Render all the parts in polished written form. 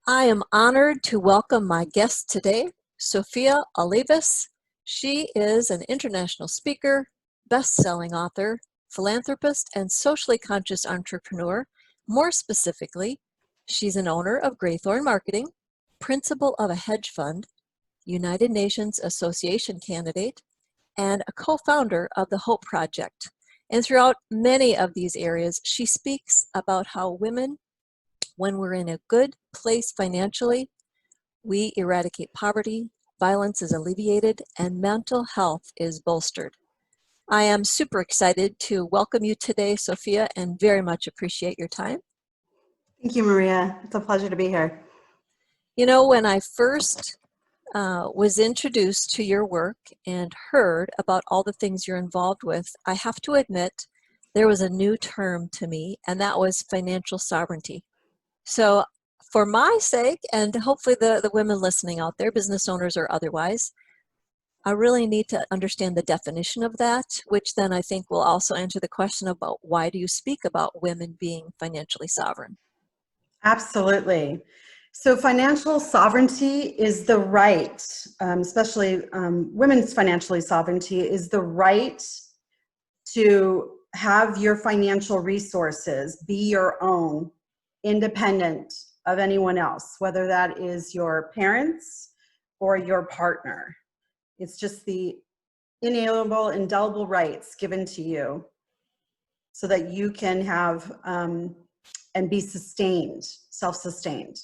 I am honored to welcome my guest today, Sophia Olivas. She is an international speaker, best-selling author, philanthropist, and socially conscious entrepreneur. More specifically, she's an owner of Graythorn Marketing, principal of a hedge fund, United Nations Association candidate, and a co-founder of the Hope Project. And throughout many of these areas, she speaks about how women, when we're in a good place financially, we eradicate poverty, violence is alleviated, and mental health is bolstered. I am super excited to welcome you today, Sophia, and very much appreciate your time. Thank you, Maria. It's a pleasure to be here. You know, when I first was introduced to your work and heard about all the things you're involved with, I have to admit there was a new term to me, and that was financial sovereignty. So for my sake, and hopefully the women listening out there, business owners or otherwise, I really need to understand the definition of that, which then I think will also answer the question about why do you speak about women being financially sovereign? Absolutely. So financial sovereignty is the right, especially women's financially sovereignty, is the right to have your financial resources be your own, independent of anyone else, whether that is your parents or your partner. It's just the inalienable, indelible rights given to you so that you can have and be sustained, self-sustained.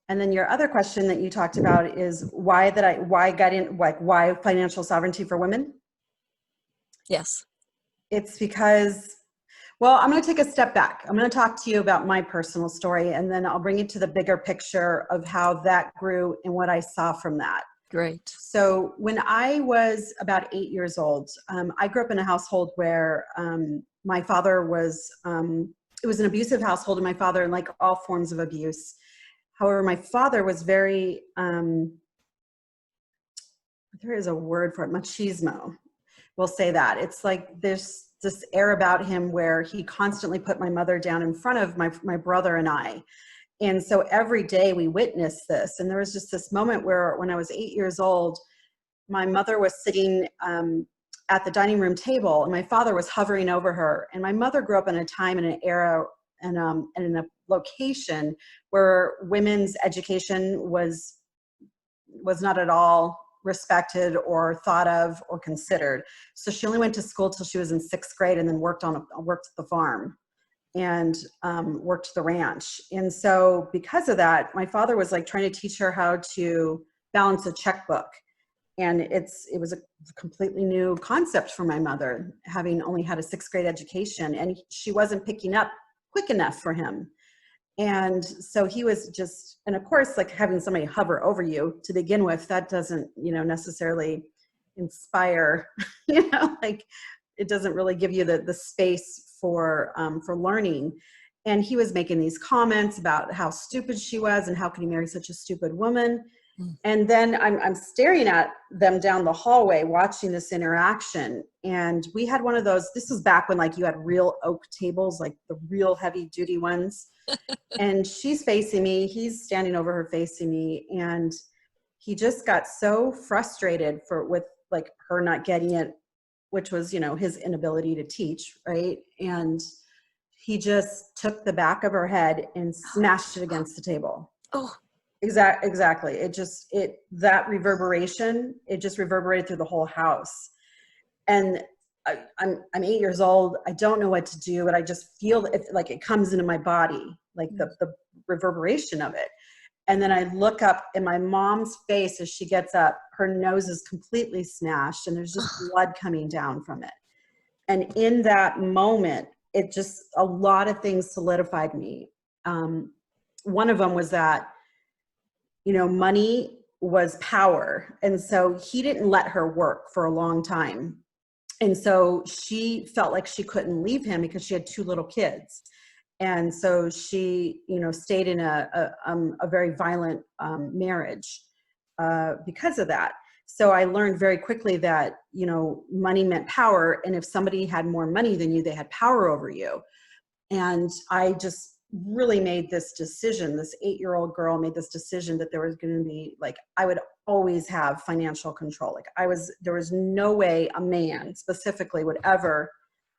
And then your other question that you talked about is why financial sovereignty for women? Yes. It's because, well, I'm going to take a step back. I'm going to talk to you about my personal story, and then I'll bring you to the bigger picture of how that grew and what I saw from that. Great. So when I was about 8 years old, I grew up in a household where my father was, it was an abusive household, and my father, like all forms of abuse. However, my father was very, there is a word for it, machismo. We'll say that. It's like there's this air about him where he constantly put my mother down in front of my brother and I. And so every day we witnessed this. And there was just this moment where when I was 8 years old, my mother was sitting at the dining room table and my father was hovering over her. And my mother grew up in a time and an era and in a location where women's education was not at all respected or thought of or considered. So she only went to school till she was in 6th grade and then worked at the farm and worked the ranch. And so because of that, my father was like trying to teach her how to balance a checkbook. And it was a completely new concept for my mother, having only had a 6th grade education, and she wasn't picking up quick enough for him. And so he was just, and of course, like having somebody hover over you to begin with, that doesn't, necessarily inspire, like it doesn't really give you the space for learning. And he was making these comments about how stupid she was and how could he marry such a stupid woman. And then I'm staring at them down the hallway watching this interaction. And we had one of those, this was back when like you had real oak tables, like the real heavy duty ones. And she's facing me, he's standing over her facing me. And he just got so frustrated with like her not getting it, which was, his inability to teach, right? And he just took the back of her head and smashed it against the table. Oh. Exactly. That reverberation, it just reverberated through the whole house. And I'm 8 years old. I don't know what to do, but I just feel it, like it comes into my body, like the reverberation of it. And then I look up in my mom's face as she gets up, her nose is completely smashed and there's just blood coming down from it. And in that moment, it just, a lot of things solidified me. One of them was that money was power. And so he didn't let her work for a long time. And so she felt like she couldn't leave him because she had 2 little kids. And so she, stayed in a very violent marriage because of that. So I learned very quickly that, money meant power. And if somebody had more money than you, they had power over you. And I just really made this decision, this 8-year-old girl made this decision that there was going to be, like, I would always have financial control. Like there was no way a man specifically would ever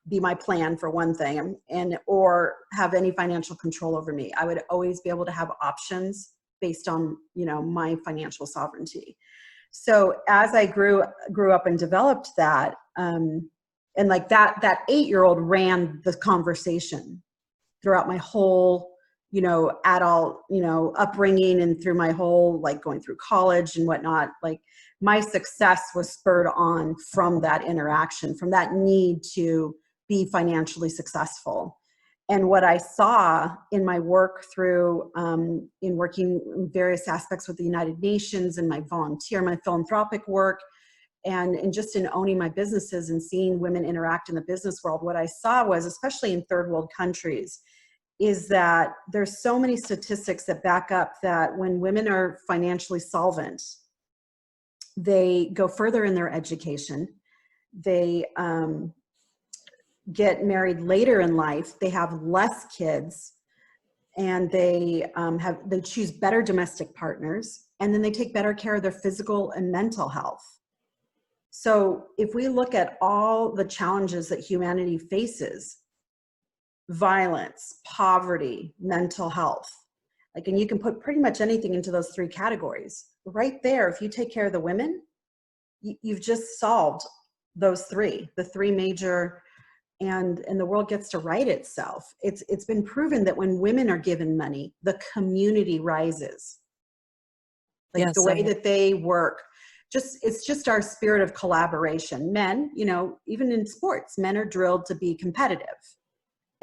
be my plan, for one thing, or have any financial control over me. I would always be able to have options based on, my financial sovereignty. So as I grew up and developed that, and like that 8-year-old ran the conversation throughout my whole, adult, upbringing, and through my whole, like, going through college and whatnot. Like, my success was spurred on from that interaction, from that need to be financially successful. And what I saw in my work through, in working in various aspects with the United Nations, and my philanthropic work, and just in owning my businesses and seeing women interact in the business world, what I saw was, especially in third world countries, is that there's so many statistics that back up that when women are financially solvent, they go further in their education, they get married later in life, they have less kids, and they choose better domestic partners, and then they take better care of their physical and mental health. So if we look at all the challenges that humanity faces, violence, poverty, mental health, like, and you can put pretty much anything into those 3 categories. Right there, if you take care of the women, you've just solved those 3, the 3 major, and the world gets to right itself. It's been proven that when women are given money, the community rises. Like, Yes, the way that they work, it's just our spirit of collaboration. Men, even in sports, men are drilled to be competitive.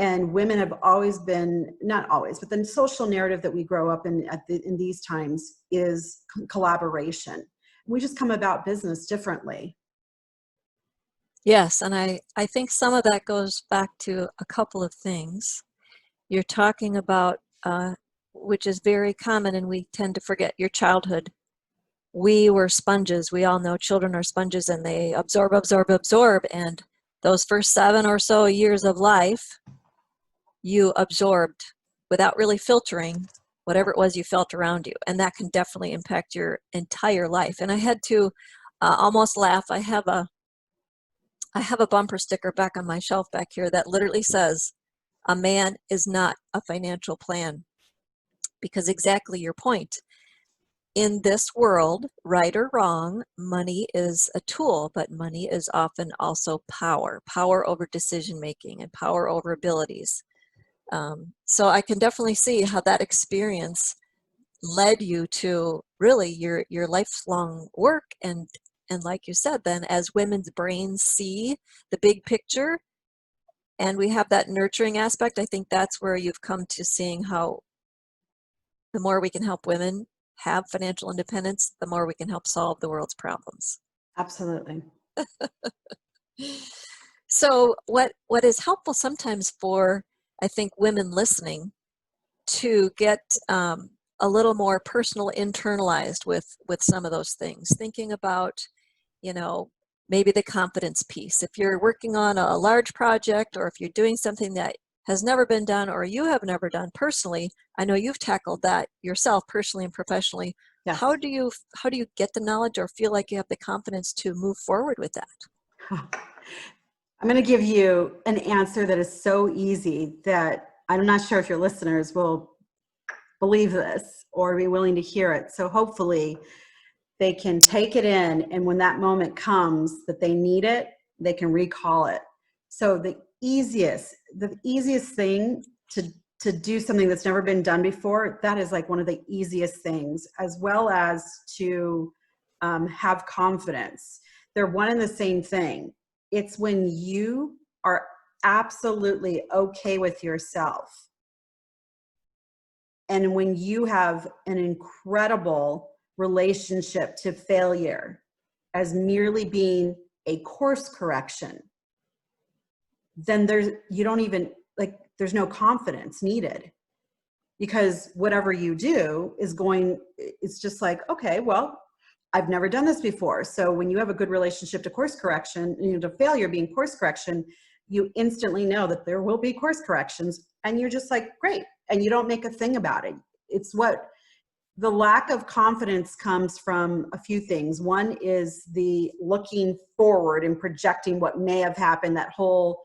And women have always been, not always, but the social narrative that we grow up in in these times is collaboration. We just come about business differently. yes, and I think some of that goes back to a couple of things. You're talking about, which is very common, and we tend to forget, your childhood. We were sponges. We all know children are sponges, and they absorb, absorb, absorb. And those first 7 or so years of life, you absorbed without really filtering whatever it was you felt around you. And that can definitely impact your entire life. And I had to almost laugh. I have a bumper sticker back on my shelf back here that literally says, "A man is not a financial plan." Because exactly your point. In this world, right or wrong, money is a tool, but money is often also power over decision making and power over abilities. So I can definitely see how that experience led you to really your lifelong work, and like you said, then as women's brains see the big picture, and we have that nurturing aspect, I think that's where you've come to seeing how the more we can help women have financial independence, the more we can help solve the world's problems. Absolutely. So what is helpful sometimes for, I think, women listening to get a little more personal, internalized with some of those things, thinking about, maybe the confidence piece. If you're working on a large project, or if you're doing something that has never been done, or you have never done personally, I know you've tackled that yourself personally and professionally. Yes. How do you get the knowledge or feel like you have the confidence to move forward with that? I'm going to give you an answer that is so easy that I'm not sure if your listeners will believe this or be willing to hear it. So hopefully they can take it in, and when that moment comes that they need it, they can recall it. So the easiest thing to do something that's never been done before, that is like one of the easiest things, as well as to have confidence. They're one and the same thing. It's when you are absolutely okay with yourself, and when you have an incredible relationship to failure as merely being a course correction, then there's no confidence needed, because whatever you do it's just like, okay, well, I've never done this before. So when you have a good relationship to course correction, to failure being course correction, you instantly know that there will be course corrections, and you're just like, great. and you don't make a thing about it. It's what the lack of confidence comes from a few things. One is the looking forward and projecting what may have happened, that whole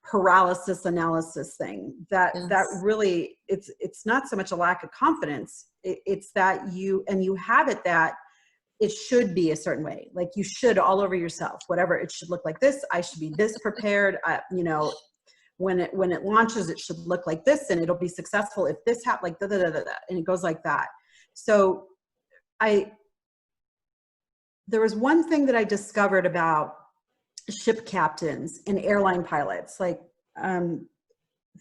paralysis analysis thing. That really, it's not so much a lack of confidence. It's that you have it that it should be a certain way. Like you should all over yourself, whatever, it should look like this. I should be this prepared. When it launches, it should look like this and it'll be successful if this happens, like da, da, da, da, da, and it goes like that. So there was one thing that I discovered about ship captains and airline pilots. Like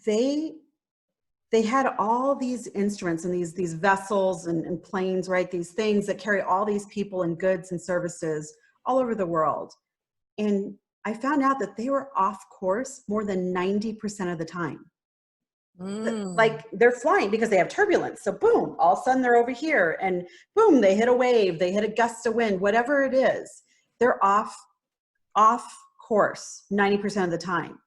they had all these instruments and these vessels and planes, right? These things that carry all these people and goods and services all over the world. And I found out that they were off course more than 90% of the time. Like they're flying because they have turbulence. So boom, all of a sudden they're over here and boom, they hit a wave, they hit a gust of wind, whatever it is, they're off course 90% of the time.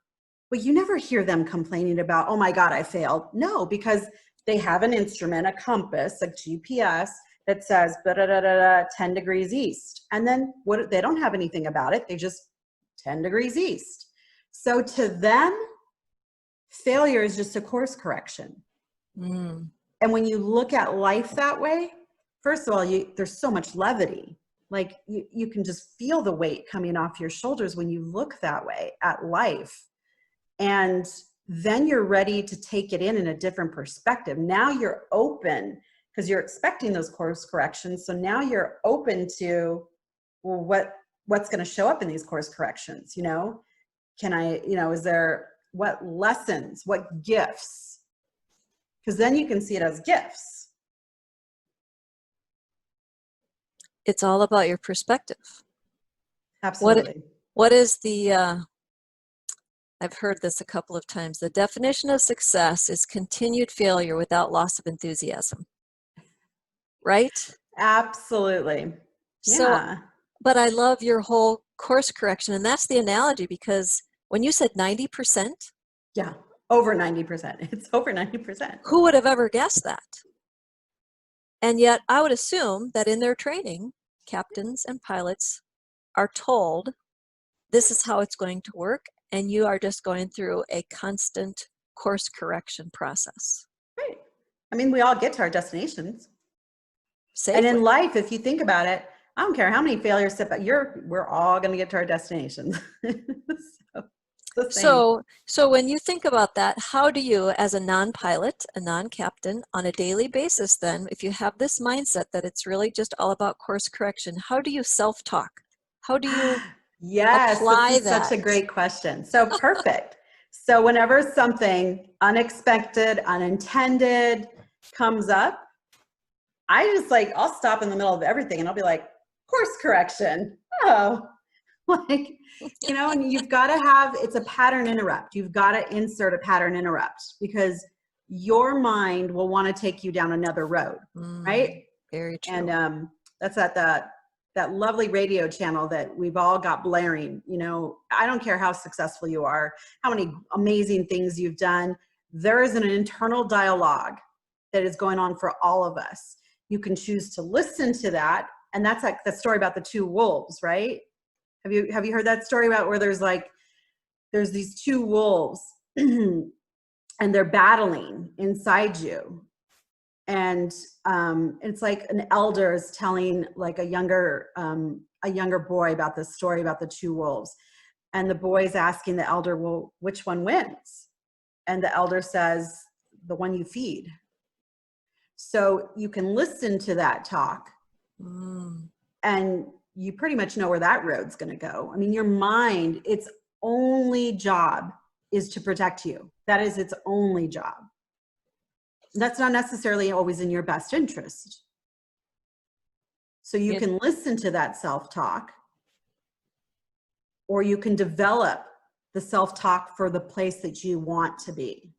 But you never hear them complaining about, oh my God, I failed. No, because they have an instrument, a compass, a GPS that says 10 degrees east. And then they don't have anything about it. They just 10 degrees east. So to them, failure is just a course correction. And when you look at life that way, first of all, there's so much levity. Like you can just feel the weight coming off your shoulders when you look that way at life. And then you're ready to take it in a different perspective. Now you're open because you're expecting those course corrections. So now you're open to, well, what's going to show up in these course corrections? Is there, what lessons, what gifts? Because then you can see it as gifts. It's all about your perspective. Absolutely. What is the, I've heard this a couple of times, the definition of success is continued failure without loss of enthusiasm. Right? Absolutely. So, Yeah. but I love your whole course correction. And that's the analogy, because when you said 90%. Yeah, over 90%. It's over 90%. Who would have ever guessed that? And yet I would assume that in their training, captains and pilots are told this is how it's going to work. And you are just going through a constant course correction process. Right. I mean, we all get to our destinations. Safely. And in life, if you think about it, I don't care how many failures we're all going to get to our destinations. So when you think about that, how do you, as a non-pilot, a non-captain, on a daily basis then, if you have this mindset that it's really just all about course correction, how do you self-talk? How do you apply this is that? such a great question. So perfect. So whenever something unexpected, unintended comes up, I'll stop in the middle of everything and I'll be like, course correction. Oh, and you've got to it's a pattern interrupt. You've got to insert a pattern interrupt because your mind will want to take you down another road, right? Very true. And that's at that lovely radio channel that we've all got blaring. I don't care how successful you are, how many amazing things you've done. There is an internal dialogue that is going on for all of us. You can choose to listen to that. And that's like the story about the two wolves, right? Have you heard that story about where there's these two wolves and they're battling inside you? And it's like an elder is telling like a younger boy about this story about the two wolves. And the boy's asking the elder, well, which one wins? And the elder says, the one you feed. So you can listen to that talk and you pretty much know where that road's going to go. I mean, your mind, its only job is to protect you. That is its only job. That's not necessarily always in your best interest. So you can listen to that self-talk, or you can develop the self-talk for the place that you want to be.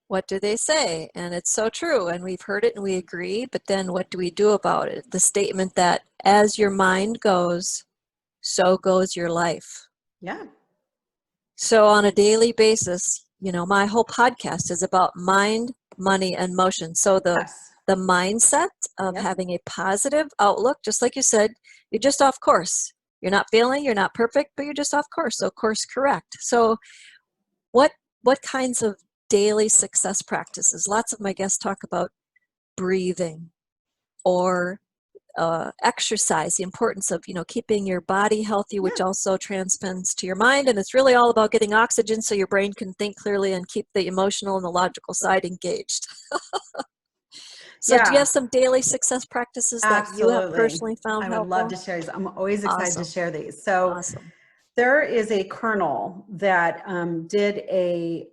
What do they say? And it's so true. And we've heard it and we agree. But then what do we do about it? The statement that as your mind goes, so goes your life. Yeah. So on a daily basis, my whole podcast is about mind, money, and motion. So Yes. the mindset of Yep. having a positive outlook, just like you said, you're just off course. You're not failing, you're not perfect, but you're just off course. So course correct. So what kinds of daily success practices? Lots of my guests talk about breathing or exercise, the importance of keeping your body healthy, which also transcends to your mind, and it's really all about getting oxygen so your brain can think clearly and keep the emotional and the logical side engaged. So do you Yeah, have some daily success practices that you have absolutely. personally found I would love helpful? to share these. I'm always excited to Awesome. share these. So Awesome. there is a colonel that did a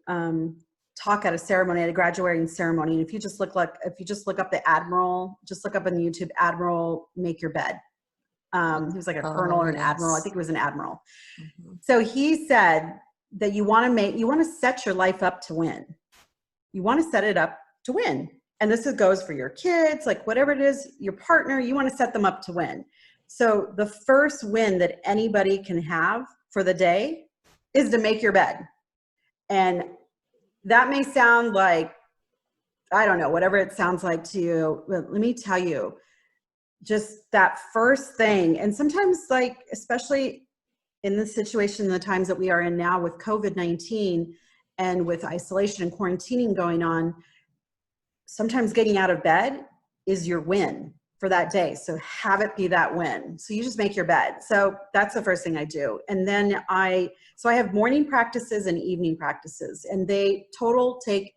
talk at a ceremony, at a graduating ceremony. And if you just look up the Admiral, just look up on YouTube, Admiral, make your bed. He was like a colonel Oh, or an admiral. I yes. think it was an admiral. Mhm. So he said that you want to set your life up to win. You want to set it up to win. And this goes for your kids, like whatever it is, your partner, you want to set them up to win. So the first win that anybody can have for the day is to make your bed. And that may sound like, I don't know, whatever it sounds like to you, but let me tell you, just that first thing. And sometimes, like, especially in the situation, the times that we are in now with COVID-19 and with isolation and quarantining going on, sometimes getting out of bed is your win for that day. So have it be that win. So you just make your bed. So that's the first thing I do. And then I have morning practices and evening practices, and they total take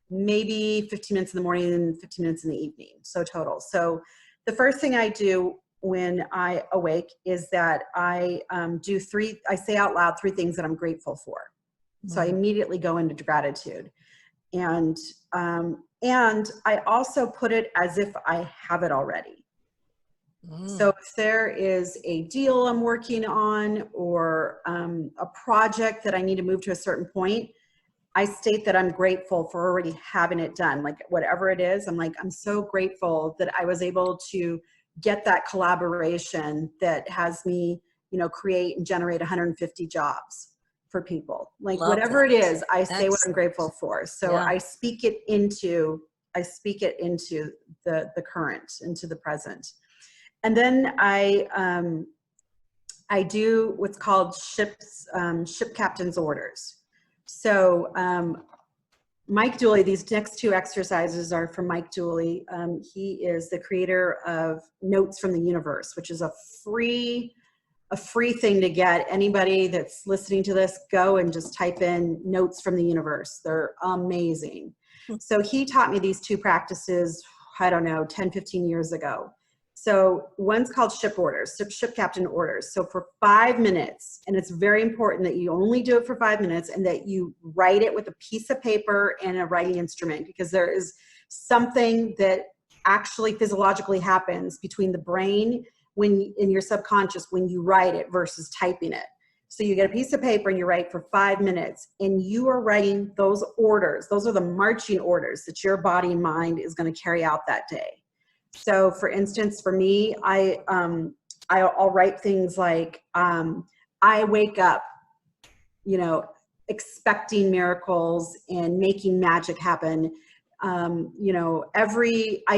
maybe 15 minutes in the morning and 15 minutes in the evening. So total. So the first thing I do when I awake is that I say out loud three things that I'm grateful for. So I immediately go into gratitude. And I also put it as if I have it already. So if there is a deal I'm working on or a project that I need to move to a certain point, I state that I'm grateful for already having it done. Like whatever it is, I'm like, I'm so grateful that I was able to get that collaboration that has me, create and generate 150 jobs for people. Like Love whatever it that. is, I say what I'm Excellent. grateful for. So Yeah. I speak it into the current, into the present. And then I do what's called ship captain's orders. So Mike Dooley, these next two exercises are from Mike Dooley. He is the creator of Notes from the Universe, which is a free thing to get. Anybody that's listening to this, go and just type in Notes from the Universe. They're amazing. So he taught me these two practices, I don't know, 10, 15 years ago. So one's called ship captain orders. So for 5 minutes, and it's very important that you only do it for 5 minutes and that you write it with a piece of paper and a writing instrument, because there is something that actually physiologically happens between the brain in your subconscious when you write it versus typing it. So you get a piece of paper and you write for 5 minutes, and you are writing those orders. Those are the marching orders that your body and mind is going to carry out that day. So for instance, for me, I'll write things like, I wake up, expecting miracles and making magic happen. I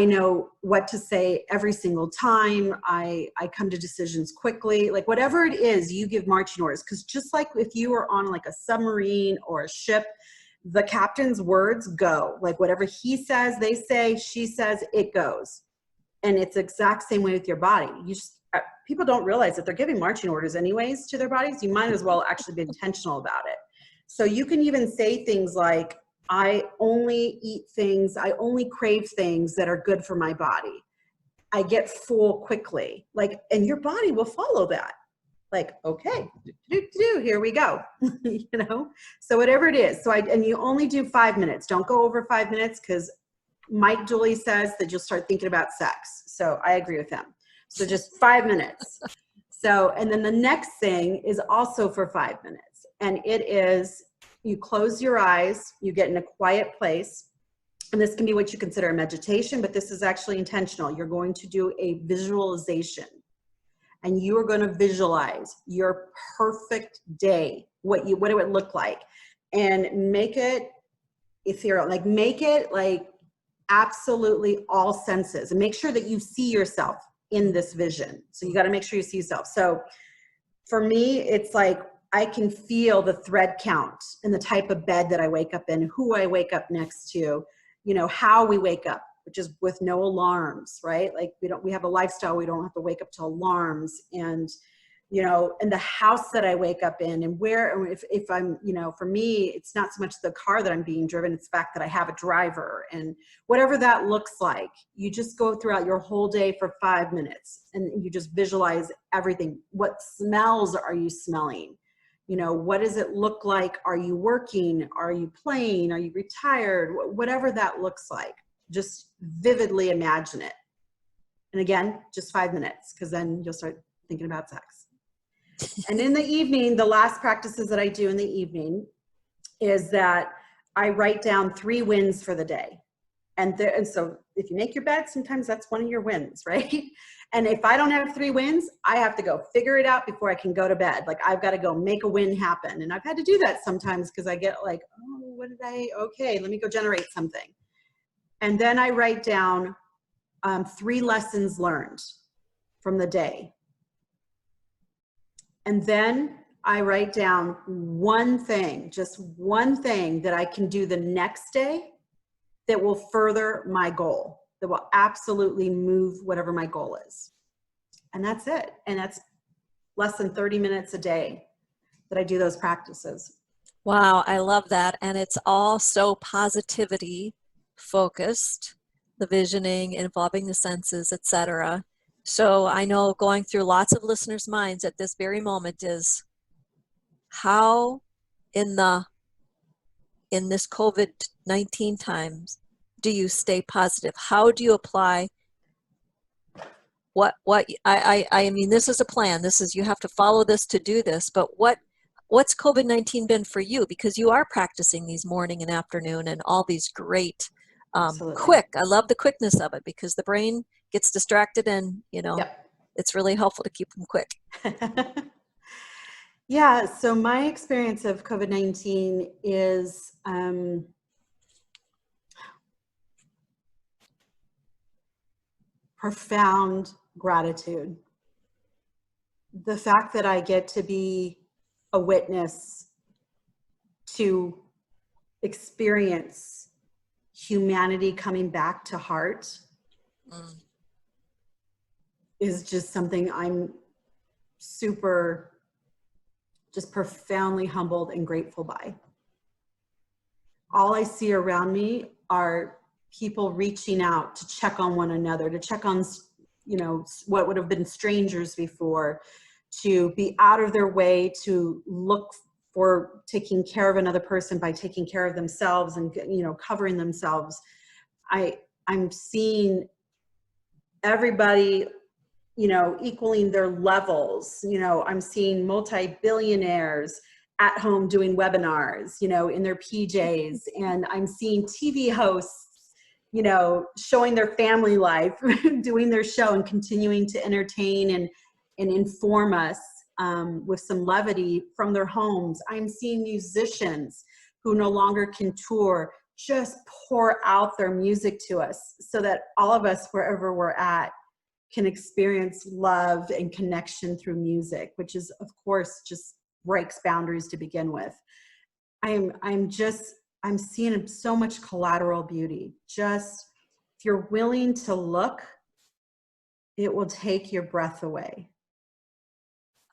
know what to say every single time. I come to decisions quickly. Like whatever it is, you give marching orders. Because just like if you were on like a submarine or a ship, the captain's words go. Like whatever he says, they say, she says, it goes. And it's the exact same way with your body. People don't realize that they're giving marching orders anyways to their bodies. You might as well actually be intentional about it. So you can even say things like, I only crave things that are good for my body. I get full quickly. And your body will follow that. Okay, here we go. So whatever it is. And you only do 5 minutes. Don't go over 5 minutes, because Mike Dooley says that you'll start thinking about sex. So I agree with him. So just 5 minutes. And then the next thing is also for 5 minutes. And it is, you close your eyes, you get in a quiet place. And this can be what you consider a meditation, but this is actually intentional. You're going to do a visualization. And you are going to visualize your perfect day, what it would look like. and make it ethereal, like make it like absolutely all senses, and make sure that you see yourself in this vision. So you got to make sure you see yourself. So for me, it's like I can feel the thread count and the type of bed that I wake up in, who I wake up next to, you know, how we wake up, which is with no alarms, right? Like we have a lifestyle, we don't have to wake up to alarms, and, you know, and the house that I wake up in, and where, if I'm, you know, for me, it's not so much the car that I'm being driven, it's the fact that I have a driver, and whatever that looks like, you just go throughout your whole day for 5 minutes and you just visualize everything. What smells are you smelling? You know, what does it look like? Are you working? Are you playing? Are you retired? Whatever that looks like, just vividly imagine it. And again, just 5 minutes, because then you'll start thinking about sex. And in the evening, the last practices that I do in the evening is that I write down 3 wins for the day. And so if you make your bed, sometimes that's one of your wins, right? And if I don't have 3 wins, I have to go figure it out before I can go to bed. Like I've got to go make a win happen. And I've had to do that sometimes because I get like, oh, okay, let me go generate something. And then I write down 3 lessons learned from the day. And then I write down one thing, just one thing that I can do the next day that will further my goal, that will absolutely move whatever my goal is. And that's it. And that's less than 30 minutes a day that I do those practices. Wow, I love that. And it's all so positivity focused, the visioning, involving the senses, etc. So I know going through lots of listeners' minds at this very moment is how in this COVID-19 times do you stay positive? How do you apply I mean, this is a plan. This is, you have to follow this to do this, but what's COVID-19 been for you? Because you are practicing these morning and afternoon and all these great, quick, I love the quickness of it because the brain gets distracted and, you know, Yep. it's really helpful to keep them quick. Yeah, so my experience of COVID-19 is profound gratitude. The fact that I get to be a witness to experience humanity coming back to heart is just something I'm super, just profoundly humbled and grateful by. All I see around me are people reaching out to check on one another, to check on, you know, what would have been strangers before, to be out of their way to look for taking care of another person by taking care of themselves and, you know, covering themselves. I'm seeing everybody, you know, equaling their levels. You know, I'm seeing multi-billionaires at home doing webinars, you know, in their PJs, and I'm seeing TV hosts, you know, showing their family life, doing their show and continuing to entertain and inform us with some levity from their homes. I'm seeing musicians who no longer can tour just pour out their music to us so that all of us, wherever we're at, can experience love and connection through music, which is, of course, just breaks boundaries to begin with. I'm seeing so much collateral beauty. Just, if you're willing to look, it will take your breath away.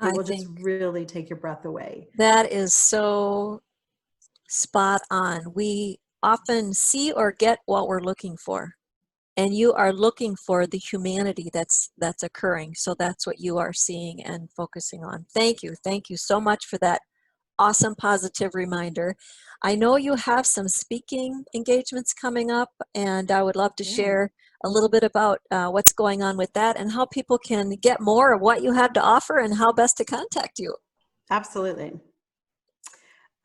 It will just really take your breath away. That is so spot on. We often see or get what we're looking for. And you are looking for the humanity that's occurring. So that's what you are seeing and focusing on. Thank you. Thank you so much for that awesome positive reminder. I know you have some speaking engagements coming up, and I would love to share a little bit about what's going on with that and how people can get more of what you have to offer and how best to contact you. Absolutely.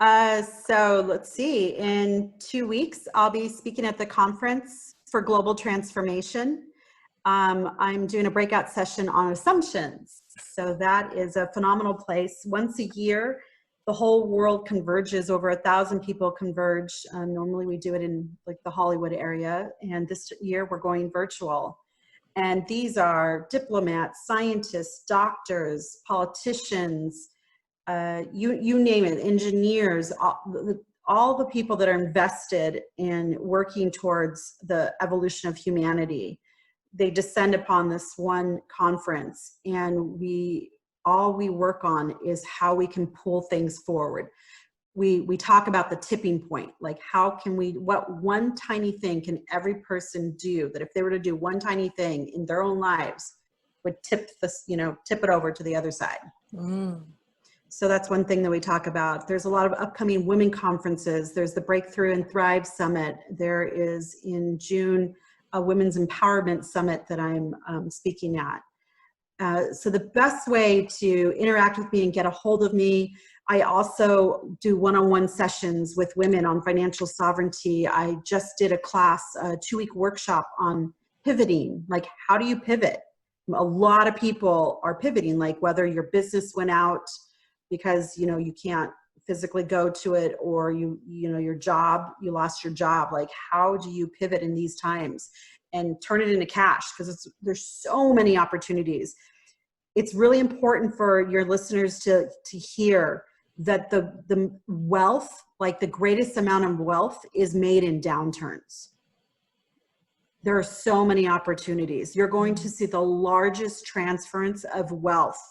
So let's see, in 2 weeks, I'll be speaking at the conference for global transformation. I'm doing a breakout session on assumptions. So that is a phenomenal place. Once a year, the whole world converges. Over 1,000 people converge. Normally we do it in like the Hollywood area, and this year we're going virtual. And these are diplomats, scientists, doctors, politicians, you name it, engineers, all the people that are invested in working towards the evolution of humanity. They descend upon this one conference, and all we work on is how we can pull things forward. We talk about the tipping point, like what one tiny thing can every person do, that if they were to do one tiny thing in their own lives would tip it over to the other side. So that's one thing that we talk about. There's a lot of upcoming women conferences. There's the Breakthrough and Thrive Summit. There is in June a Women's Empowerment Summit that I'm speaking at. So the best way to interact with me and get a hold of me, I also do one-on-one sessions with women on financial sovereignty. I just did a class, a 2-week workshop on pivoting. Like, how do you pivot? A lot of people are pivoting, like whether your business went out because you can't physically go to it, or you lost your job. Like, how do you pivot in these times and turn it into cash? Because there's so many opportunities. It's really important for your listeners to hear that the wealth, like the greatest amount of wealth, is made in downturns. There are so many opportunities. You're going to see the largest transference of wealth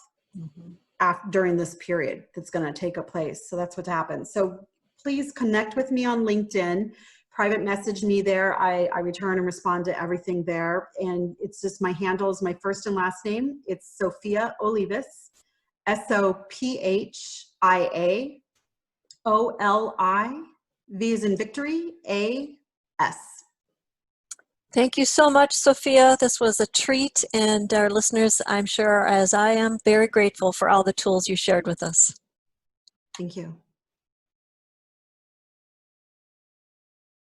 during this period that's going to take place. So that's what happens. So please connect with me on LinkedIn. Private message me there. I return and respond to everything there. And it's just, my handle is my first and last name. It's Sophia Olivas, Sophia Oli, V as in victory, A-S. Thank you so much, Sophia. This was a treat, and our listeners, I'm sure, as I am, very grateful for all the tools you shared with us. Thank you.